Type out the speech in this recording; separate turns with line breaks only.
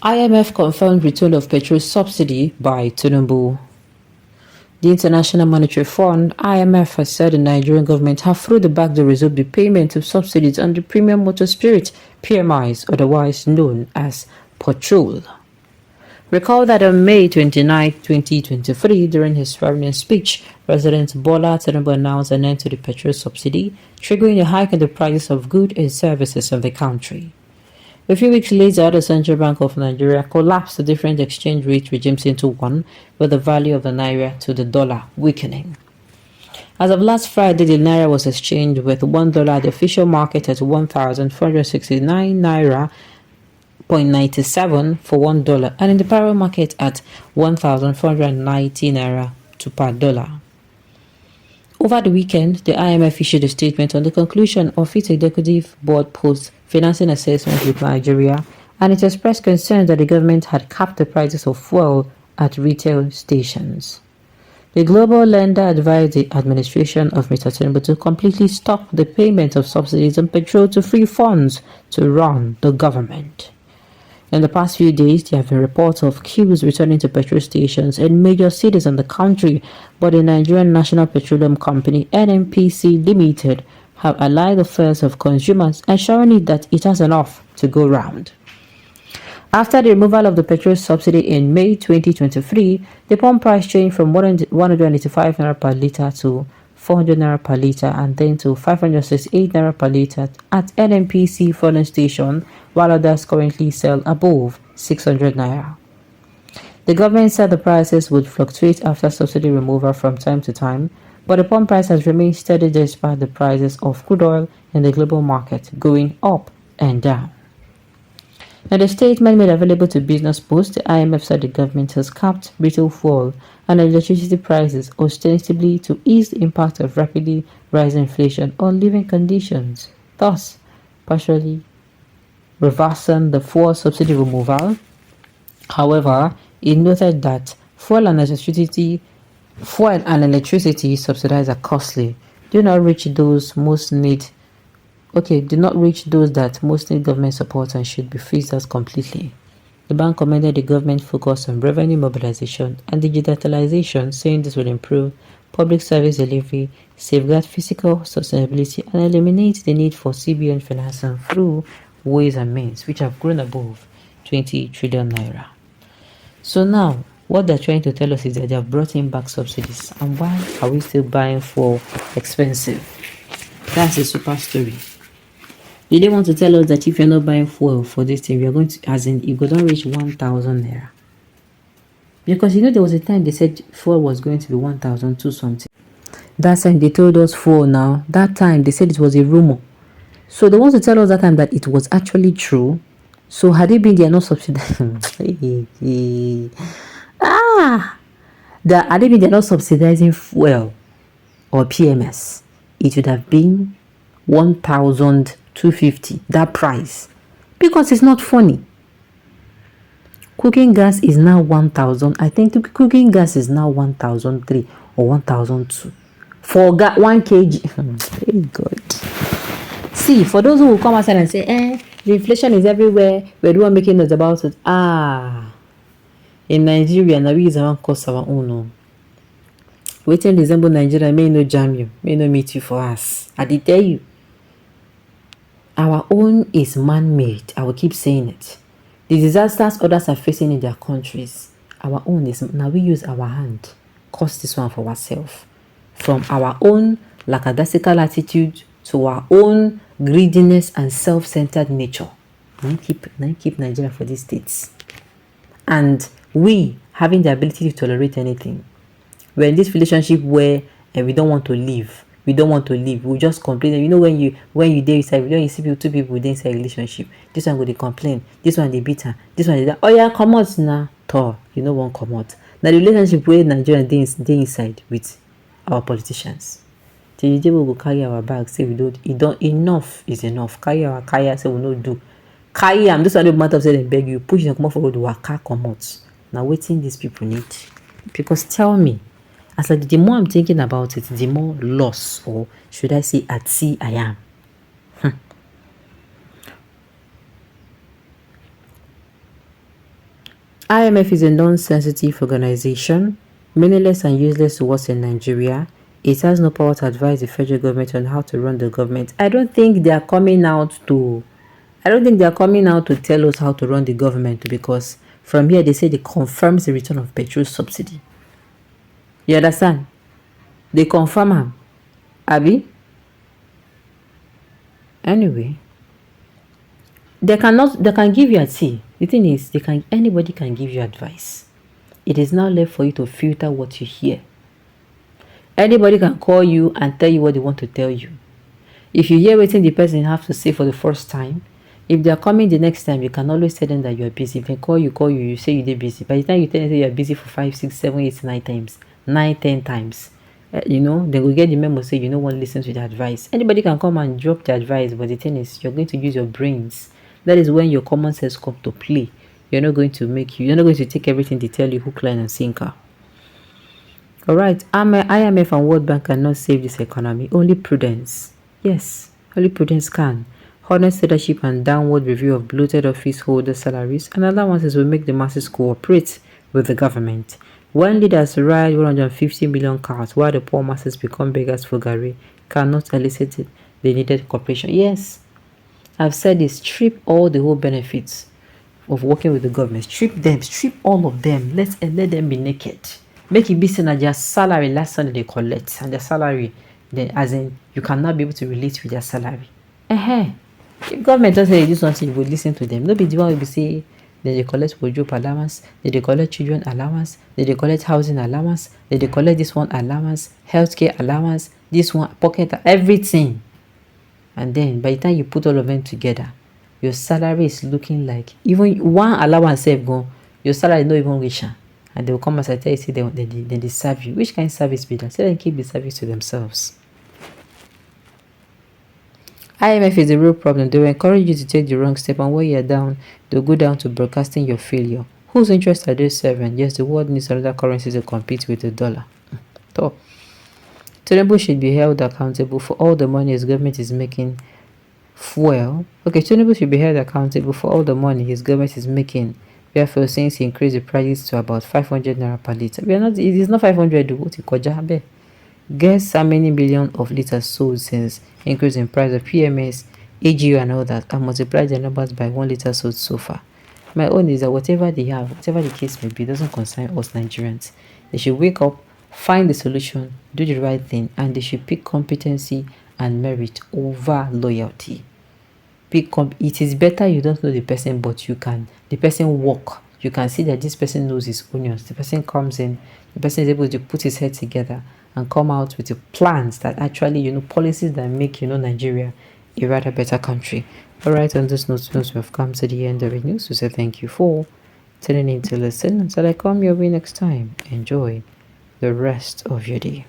IMF confirmed return of petrol subsidy by Tinubu. The International Monetary Fund (IMF) has said the Nigerian government have through the backdoor resumed the payment of subsidies on the premium motor spirit (PMIs), otherwise known as petrol. Recall that on May 29, 2023, during his swearing-in speech, President Bola Tinubu announced an end to the petrol subsidy, triggering a hike in the prices of goods and services in the country. A few weeks later, the Central Bank of Nigeria collapsed the different exchange rate regimes into one, with the value of the naira to the dollar weakening. As of last Friday, the naira was exchanged with $1 at the official market at 1,469 naira 0.97 for $1, and in the parallel market at 1,490 naira to per dollar. Over the weekend, the IMF issued a statement on the conclusion of its executive board post-financing assessment with Nigeria, and it expressed concern that the government had capped the prices of fuel at retail stations. The global lender advised the administration of Mr. Tinubu to completely stop the payment of subsidies on petrol to free funds to run the government. In the past few days, there have been reports of queues returning to petrol stations in major cities in the country, but the Nigerian National Petroleum Company (NNPC) Limited have allied the fears of consumers, ensuring that it has enough to go round. After the removal of the petrol subsidy in May 2023, the pump price changed from 185 naira per litre to 400 naira per litre and then to 568 naira per litre at NNPC filling station, while others currently sell above 600 naira. The government said the prices would fluctuate after subsidy removal from time to time, but the pump price has remained steady despite the prices of crude oil in the global market going up and down. In a statement made available to Business Post, the IMF said the government has capped retail fuel and electricity prices ostensibly to ease the impact of rapidly rising inflation on living conditions, thus partially reversing the fuel subsidy removal. However, it noted that fuel and electricity subsidized are costly, do not reach those that most need government support and should be phased out completely. The bank commended the government focus on revenue mobilization and digitalization, saying this will improve public service delivery, safeguard fiscal sustainability, and eliminate the need for CBN financing through ways and means, which have grown above 20 trillion naira. So now, what they're trying to tell us is that they have brought in back subsidies, and why are we still buying fuel expensive? That's a super story. They didn't want to tell us that if you're not buying fuel for this thing, we are going to, as in, it don't reach 1,000 naira. Because there was a time they said fuel was going to be 1,002 something. That time they told us fuel now. That time they said it was a rumor. So they want to tell us that time that it was actually true. So had it been they are not subsidizing, had it been they are not subsidizing fuel or PMS, it would have been 1,250, that price, because it's not funny. Cooking gas is now 1,000. I think cooking gas is now 1,003 or 1,002 for 1 kg. Hey God. See, for those who will come outside and say, the inflation is everywhere, we're the one making noise about it. In Nigeria, now we use our cost our own. No. Waiting resemble Nigeria may no jam you, may no meet you for us. I did tell you. Our own is man-made. I will keep saying it. The disasters others are facing in their countries, our own is, now we use our hand, cause this one for ourselves. From our own lackadaisical attitude to our own greediness and self-centered nature. Now keep Nigeria for these states. And we, having the ability to tolerate anything, we're in this relationship where we don't want to leave. We don't want to leave. We just complain. When you dare inside, when you see two people within inside a relationship, this one go they complain, this one they beat her, this one they that. Oh yeah, come out now. Tor, won't come out. Now the relationship where Nigerian they inside with our politicians. Till the day we go carry our bag, say we don't enough is enough. Carry our kaya, say we no do. Carry am. This one the matter of say they beg you, push them come out forward, waka come out. Now waiting these people need. Because tell me, as like the more I'm thinking about it, the more loss, or should I say at sea I am. IMF is a non-sensitive organization, meaningless and useless to us in Nigeria. It has no power to advise the federal government on how to run the government. I don't think they are coming out to tell us how to run the government, because from here they say they confirms the return of petrol subsidy. You understand? They confirm them. Abi? Anyway, they can give you a tea. The thing is, anybody can give you advice. It is now left for you to filter what you hear. Anybody can call you and tell you what they want to tell you. If you hear what the person have to say for the first time, if they are coming the next time, you can always tell them that you are busy. If they call you, you say you're busy. By the time you tell them you are busy for 5, 6, 7, 8, 9 times, 9, 10 times, they will get the memo, say you don't want to listen to the advice. Anybody can come and drop the advice, but the thing is, you're going to use your brains. That is when your common sense comes to play. You're not going to take everything they tell you hook, line, and sinker. All right, IMF and World Bank cannot save this economy. Only prudence. Yes, only prudence can. Honest leadership and downward review of bloated office holder salaries and allowances will make the masses cooperate with the government. When leaders ride 150 million cars while the poor masses become beggars for Gary, cannot elicit the needed cooperation. Yes, I've said this, strip all the whole benefits of working with the government. Strip all of them. Let them be naked. Make it be seen that their salary last time they collect, and their salary, as in you cannot be able to relate with their salary. If government does say do something, you would listen to them. No be the one will be say they collect wardrobe allowance, they collect children allowance, they collect housing allowance, they collect this one allowance, healthcare allowance, this one pocket, everything. And then by the time you put all of them together, your salary is looking like, even one allowance have gone, your salary is not even richer. And they will come as I tell you, say they serve you. Which kind of service be that? So they keep the service to themselves. IMF is the real problem. They will encourage you to take the wrong step, and when you are down, they'll go down to broadcasting your failure. Whose interest are they serving? Yes, the world needs another currency to compete with the dollar. Top. Tinubu should be held accountable for all the money his government is making. Tinubu should be held accountable for all the money his government is making. Therefore, since he increased the prices to about 500 naira per liter, it is not 500. Guess how many billion of liters sold since increase in price of PMS, AGU, and all that, and multiply the numbers by 1 liter sold so far. My own is that whatever they have, whatever the case may be, doesn't concern us Nigerians. They should wake up, find the solution, do the right thing, and they should pick competency and merit over loyalty. It is better you don't know the person, but the person work. You can see that this person knows his onions. The person comes in, the person is able to put his head together and come out with the plans that actually, policies that make, Nigeria a rather better country. All right, on this note, we have come to the end of the news. We say thank you for tuning in to listen. Until I come your way next time, enjoy the rest of your day.